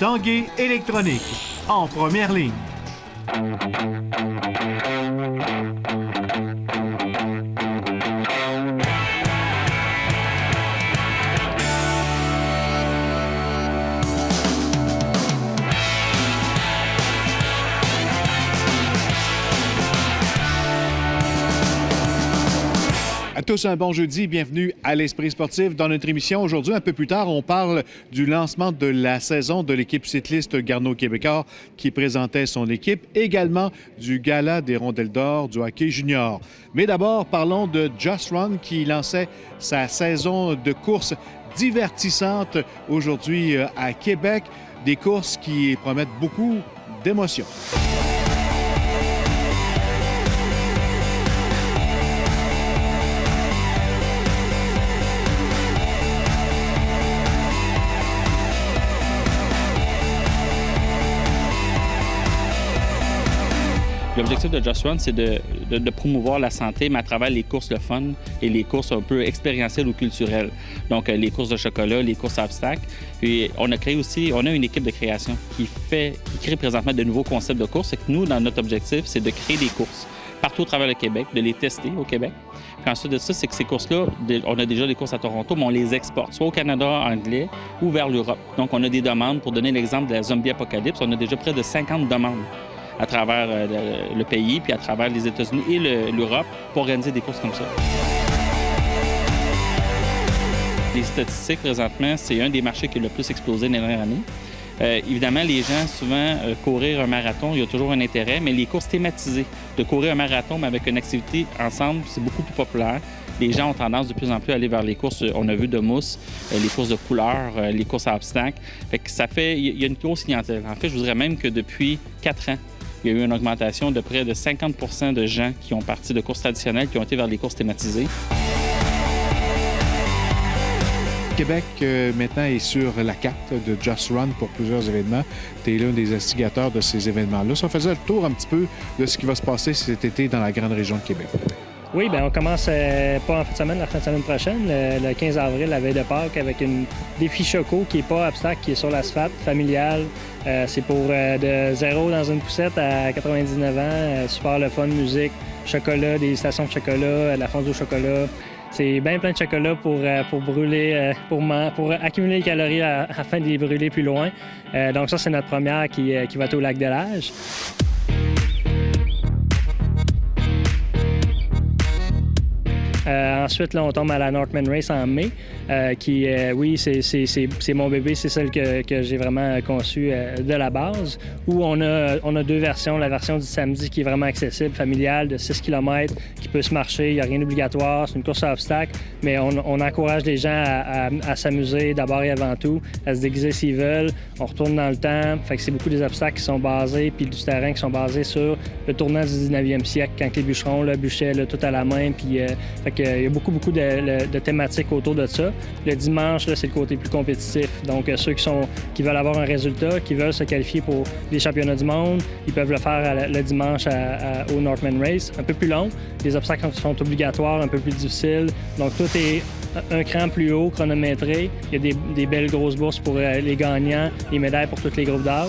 Tanguay électronique, en première ligne. À tous un bon jeudi, bienvenue à l'Esprit sportif. Dans notre émission aujourd'hui, un peu plus tard, on parle du lancement de la saison de l'équipe cycliste Garneau-Québécois qui présentait son équipe, également du gala des rondelles d'or du hockey junior. Mais d'abord, parlons de Just Run qui lançait sa saison de courses divertissantes aujourd'hui à Québec. Des courses qui promettent beaucoup d'émotions. L'objectif de Just Run, c'est de promouvoir la santé, mais à travers les courses le fun et les courses un peu expérientielles ou culturelles. Donc, les courses de chocolat, les courses à obstacles. Puis, on a une équipe de création qui crée présentement de nouveaux concepts de courses. Et que nous, dans notre objectif, c'est de créer des courses partout au travers le Québec, de les tester au Québec. Puis ensuite de ça, c'est que ces courses-là, on a déjà des courses à Toronto, mais on les exporte, soit au Canada anglais ou vers l'Europe. Donc, on a des demandes. Pour donner l'exemple de la Zombie Apocalypse, on a déjà près de 50 demandes à travers le pays, puis à travers les États-Unis et l'Europe pour organiser des courses comme ça. Les statistiques, présentement, c'est un des marchés qui a le plus explosé dans les dernières années. Évidemment, les gens, souvent, courir un marathon, il y a toujours un intérêt, mais les courses thématisées, de courir un marathon, mais avec une activité ensemble, c'est beaucoup plus populaire. Les gens ont tendance de plus en plus à aller vers les courses, on a vu de mousse, les courses de couleurs, les courses à obstacles. Fait que il y a une grosse clientèle. En fait, je vous dirais même que depuis 4 ans, il y a eu une augmentation de près de 50 % de gens qui ont parti de courses traditionnelles qui ont été vers les courses thématisées. Québec, maintenant, est sur la carte de Just Run pour plusieurs événements. Tu es l'un des instigateurs de ces événements-là. Ça faisait le tour un petit peu de ce qui va se passer cet été dans la grande région de Québec. Oui, bien, on commence pas en fin de semaine, la fin de semaine prochaine, le 15 avril, la veille de Pâques, avec une défi choco qui n'est pas obstacle, qui est sur l'asphalte, familial. C'est pour de 0 dans une poussette à 99 ans, super le fun, musique, chocolat, des stations de chocolat, la fondue au chocolat. C'est bien plein de chocolat pour brûler, pour accumuler les calories afin de les brûler plus loin. Donc ça, c'est notre première qui va être au Lac-de-Lage. Ensuite, là, on tombe à la Northman Race en mai, qui, oui, c'est mon bébé, c'est celle que j'ai vraiment conçue de la base, où on a 2 versions. La version du samedi qui est vraiment accessible, familiale, de 6 km, qui peut se marcher, il n'y a rien d'obligatoire, c'est une course à obstacles, mais on encourage les gens à s'amuser d'abord et avant tout, à se déguiser s'ils veulent. On retourne dans le temps, fait que c'est beaucoup des obstacles qui sont basés, puis du terrain qui sont basés sur le tournant du 19e siècle, quand les bûcherons bûchaient tout à la main, puis il y a beaucoup de thématiques autour de ça. Le dimanche, là, c'est le côté plus compétitif. Donc, ceux qui veulent avoir un résultat, qui veulent se qualifier pour les championnats du monde, ils peuvent le faire le dimanche au Northman Race. Un peu plus long. Les obstacles sont obligatoires, un peu plus difficiles. Donc, tout est un cran plus haut, chronométré. Il y a des belles grosses bourses pour les gagnants, les médailles pour tous les groupes d'âge.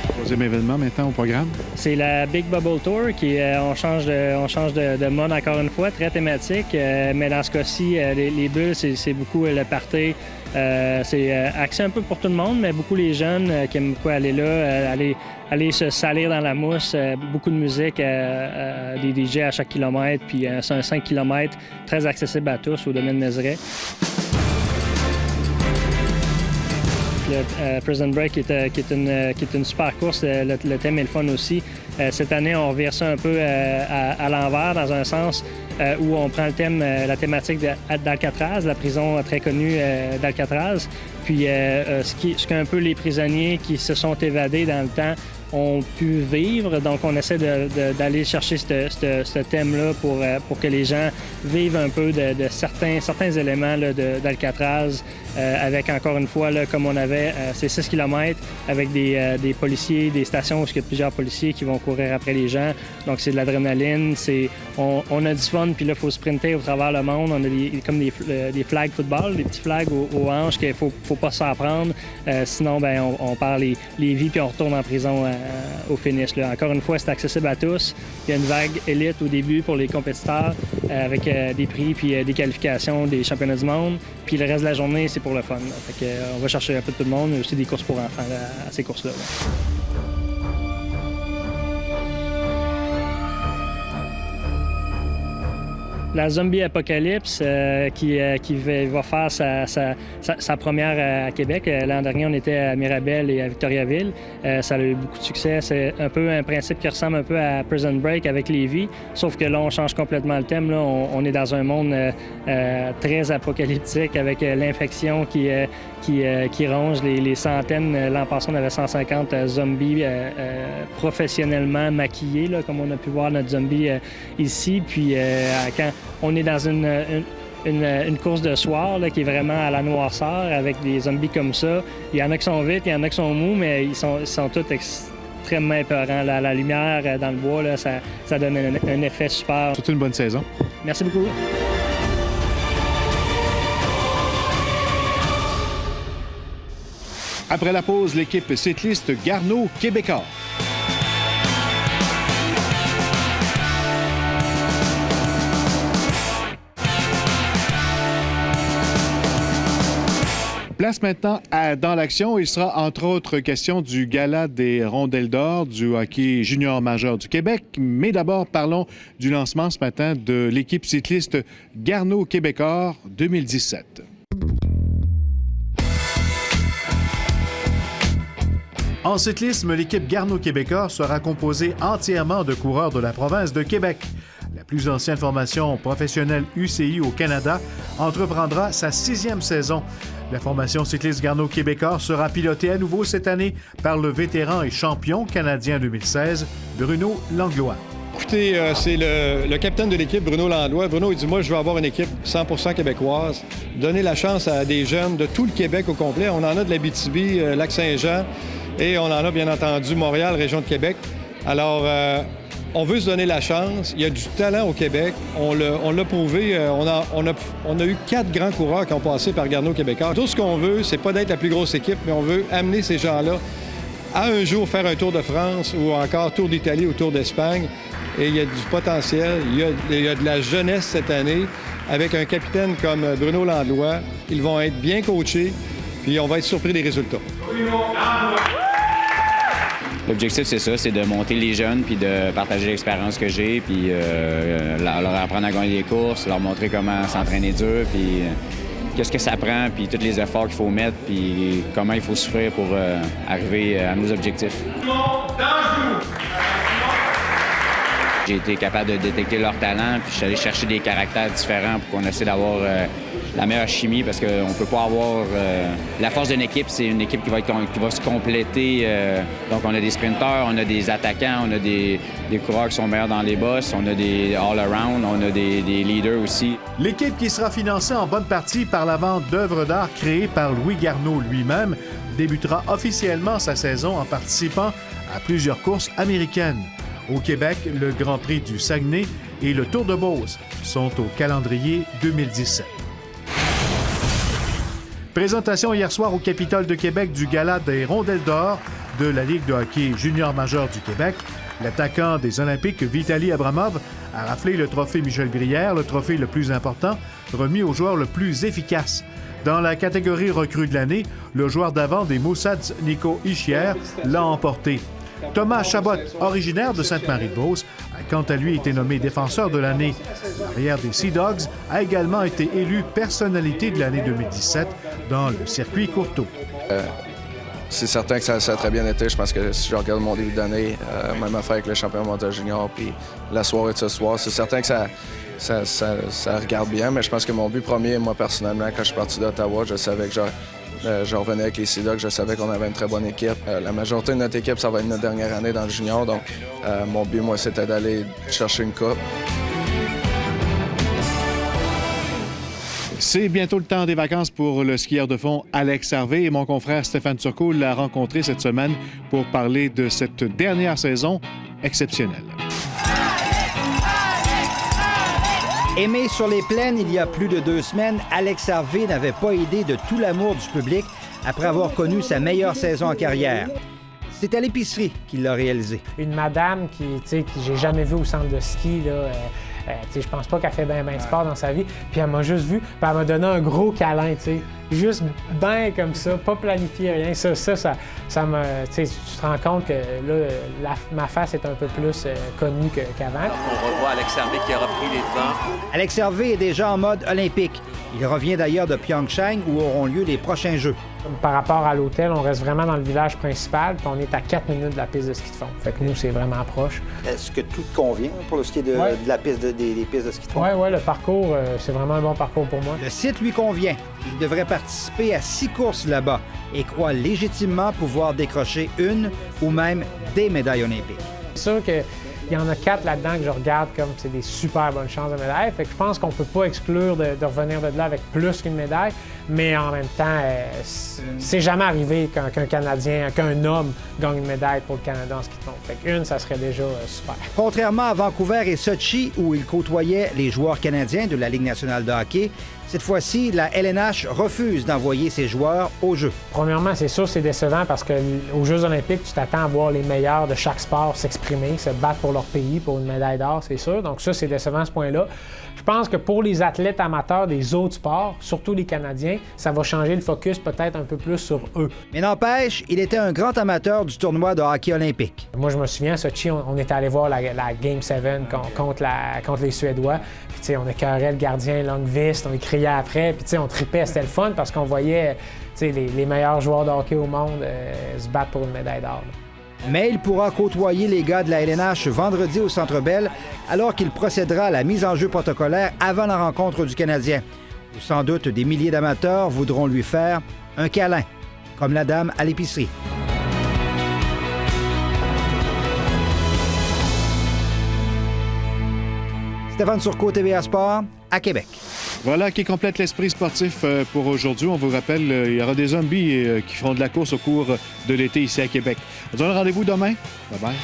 Troisième événement maintenant au programme? C'est la Big Bubble Tour qui on change de mode encore une fois, très thématique, mais dans ce cas-ci, les bulles, c'est beaucoup le party. C'est axé un peu pour tout le monde, mais beaucoup les jeunes qui aiment beaucoup aller là, aller se salir dans la mousse, beaucoup de musique, des DJ à chaque kilomètre, puis c'est un 5 km très accessible à tous au domaine Mézeray. Le Prison Break qui est une super course. Le thème est le fun aussi. Cette année, on revient ça un peu à l'envers, dans un sens où on prend le thème, la thématique d'Alcatraz, la prison très connue d'Alcatraz. Puis ce qu'un peu les prisonniers qui se sont évadés dans le temps ont pu vivre. Donc, on essaie d'aller chercher ce thème-là pour que les gens vivre un peu de certains éléments là, d'Alcatraz, avec encore une fois, là, comme on avait, c'est 6 km avec des policiers, des stations où il y a plusieurs policiers qui vont courir après les gens. Donc, c'est de l'adrénaline, on a du fun, puis là, il faut sprinter au travers le monde. On a comme des flags football, des petits flags aux hanches qu'il ne faut pas s'en prendre. Sinon, ben, on perd les vies, puis on retourne en prison au finish. Là. Encore une fois, c'est accessible à tous. Il y a une vague élite au début pour les compétiteurs avec des prix puis des qualifications des championnats du monde. Puis le reste de la journée, c'est pour le fun. Fait que, on va chercher un peu de tout le monde, mais aussi des courses pour enfants à ces courses-là. La Zombie Apocalypse qui va faire sa première à Québec. L'an dernier, on était à Mirabel et à Victoriaville. Ça a eu beaucoup de succès. C'est un peu un principe qui ressemble un peu à Prison Break avec Lévis, sauf que là, on change complètement le thème. Là, on est dans un monde très apocalyptique avec l'infection qui ronge les centaines. L'an passé, on avait 150 zombies professionnellement maquillés, là, comme on a pu voir notre zombie ici. Puis quand on est dans une course de soir là, qui est vraiment à la noirceur avec des zombies comme ça. Il y en a qui sont vite, il y en a qui sont mous, mais ils sont tous extrêmement épeurants. La lumière dans le bois, là, ça donne un effet super. Surtout une bonne saison. Merci beaucoup. Après la pause, l'équipe cycliste Garneau Québécois. Place maintenant dans l'action. Il sera entre autres question du gala des rondelles d'or du hockey junior majeur du Québec. Mais d'abord, parlons du lancement ce matin de l'équipe cycliste Garneau Québécois 2017. En cyclisme, l'équipe Garneau Québécois sera composée entièrement de coureurs de la province de Québec. La plus ancienne formation professionnelle UCI au Canada entreprendra sa 6e saison. La formation cycliste Garneau Québécois sera pilotée à nouveau cette année par le vétéran et champion canadien 2016, Bruno Langlois. Écoutez, c'est le capitaine de l'équipe, Bruno Langlois. Bruno, il dit, moi, je veux avoir une équipe 100% québécoise. Donner la chance à des jeunes de tout le Québec au complet. On en a de l'Abitibi, Lac-Saint-Jean, et on en a, bien entendu, Montréal, région de Québec. Alors, on veut se donner la chance. Il y a du talent au Québec. On l'a prouvé. On a eu 4 grands coureurs qui ont passé par Garneau Québécois. Tout ce qu'on veut, c'est pas d'être la plus grosse équipe, mais on veut amener ces gens-là à un jour faire un Tour de France ou encore Tour d'Italie ou Tour d'Espagne. Et il y a du potentiel. Il y a de la jeunesse cette année. Avec un capitaine comme Bruno Langlois, ils vont être bien coachés, puis on va être surpris des résultats. L'objectif, c'est ça, c'est de monter les jeunes puis de partager l'expérience que j'ai, puis leur apprendre à gagner des courses, leur montrer comment s'entraîner dur, puis qu'est-ce que ça prend, puis tous les efforts qu'il faut mettre, puis comment il faut souffrir pour arriver à nos objectifs. J'ai été capable de détecter leur talent, puis je suis allé chercher des caractères différents pour qu'on essaie d'avoir la meilleure chimie, parce qu'on ne peut pas avoir... La force d'une équipe, c'est une équipe qui va se compléter. Donc, on a des sprinteurs, on a des attaquants, on a des coureurs qui sont meilleurs dans les bosses, on a des all-around, on a des leaders aussi. L'équipe qui sera financée en bonne partie par la vente d'œuvres d'art créées par Louis Garneau lui-même débutera officiellement sa saison en participant à plusieurs courses américaines. Au Québec, le Grand Prix du Saguenay et le Tour de Beauce sont au calendrier 2017. Présentation hier soir au Capitole de Québec du gala des rondelles d'or de la Ligue de hockey junior majeur du Québec. L'attaquant des Olympiques, Vitaly Abramov, a raflé le trophée Michel Brière, le trophée le plus important, remis au joueur le plus efficace. Dans la catégorie recrue de l'année, le joueur d'avant des Moussats, Nico Hischier, l'a emporté. Thomas Chabot, originaire de Sainte-Marie-de-Beauce, a quant à lui été nommé défenseur de l'année. L'arrière des Sea Dogs a également été élu personnalité de l'année 2017 dans le circuit Courteau. C'est certain que ça a très bien été. Je pense que si je regarde mon début d'année, même affaire avec le champion mondial junior, puis la soirée de ce soir, c'est certain que ça regarde bien, mais je pense que mon but premier, moi personnellement, quand je suis parti d'Ottawa, je savais que je revenais avec les Sea Dogs, je savais qu'on avait une très bonne équipe. La majorité de notre équipe, ça va être notre dernière année dans le junior, donc mon but, moi, c'était d'aller chercher une coupe. C'est bientôt le temps des vacances pour le skieur de fond Alex Harvey et mon confrère Stéphane Turcot l'a rencontré cette semaine pour parler de cette dernière saison exceptionnelle. Aimé sur les plaines il y a plus de 2 semaines, Alex Harvey n'avait pas idée de tout l'amour du public après avoir connu sa meilleure saison en carrière. C'est à l'épicerie qu'il l'a réalisé. Une madame que j'ai jamais vue au centre de ski, là, je pense pas qu'elle fait bien de sport dans sa vie. Puis elle m'a juste vu, puis elle m'a donné un gros câlin, juste bien comme ça, pas planifié, rien. Ça me, tu te rends compte que là, ma face est un peu plus connue qu'avant. On revoit Alex Harvey qui a repris les devants. Alex Harvey est déjà en mode olympique. Il revient d'ailleurs de Pyeongchang où auront lieu les prochains Jeux. Par rapport à l'hôtel, on reste vraiment dans le village principal, puis on est à 4 minutes de la piste de ski de fond. Fait que nous, c'est vraiment proche. Est-ce que tout te convient pour le ski de la piste des pistes de ski de fond? Oui, le parcours, c'est vraiment un bon parcours pour moi. Le site lui convient. Il devrait participer à 6 courses là-bas et croit légitimement pouvoir décrocher une ou même des médailles olympiques. C'est sûr qu'il y en a 4 là-dedans que je regarde comme c'est des super bonnes chances de médaille. Fait que je pense qu'on peut pas exclure de revenir de là avec plus qu'une médaille, mais en même temps, c'est jamais arrivé qu'un Canadien, qu'un homme gagne une médaille pour le Canada en ski de fond. Fait qu'une, ça serait déjà super. Contrairement à Vancouver et Sochi, où il côtoyait les joueurs canadiens de la Ligue nationale de hockey, cette fois-ci, la LNH refuse d'envoyer ses joueurs aux Jeux. Premièrement, c'est sûr c'est décevant parce qu'aux Jeux olympiques, tu t'attends à voir les meilleurs de chaque sport s'exprimer, se battre pour leur pays, pour une médaille d'or, c'est sûr. Donc ça, c'est décevant à ce point-là. Je pense que pour les athlètes amateurs des autres sports, surtout les Canadiens, ça va changer le focus peut-être un peu plus sur eux. Mais n'empêche, il était un grand amateur du tournoi de hockey olympique. Moi, je me souviens, à Sochi, on était allé voir la Game 7 contre les Suédois. Puis, on écœurait le gardien Lundqvist, on criait après, puis on tripait, c'était le fun parce qu'on voyait les meilleurs joueurs de hockey au monde se battre pour une médaille d'or. Mais il pourra côtoyer les gars de la LNH vendredi au Centre Bell alors qu'il procédera à la mise en jeu protocolaire avant la rencontre du Canadien, où sans doute des milliers d'amateurs voudront lui faire un câlin, comme la dame à l'épicerie. Stéphane Turcot, TVA Sport, à Québec. Voilà qui complète l'esprit sportif pour aujourd'hui. On vous rappelle, il y aura des zombies qui feront de la course au cours de l'été ici à Québec. On se donne rendez-vous demain. Bye-bye.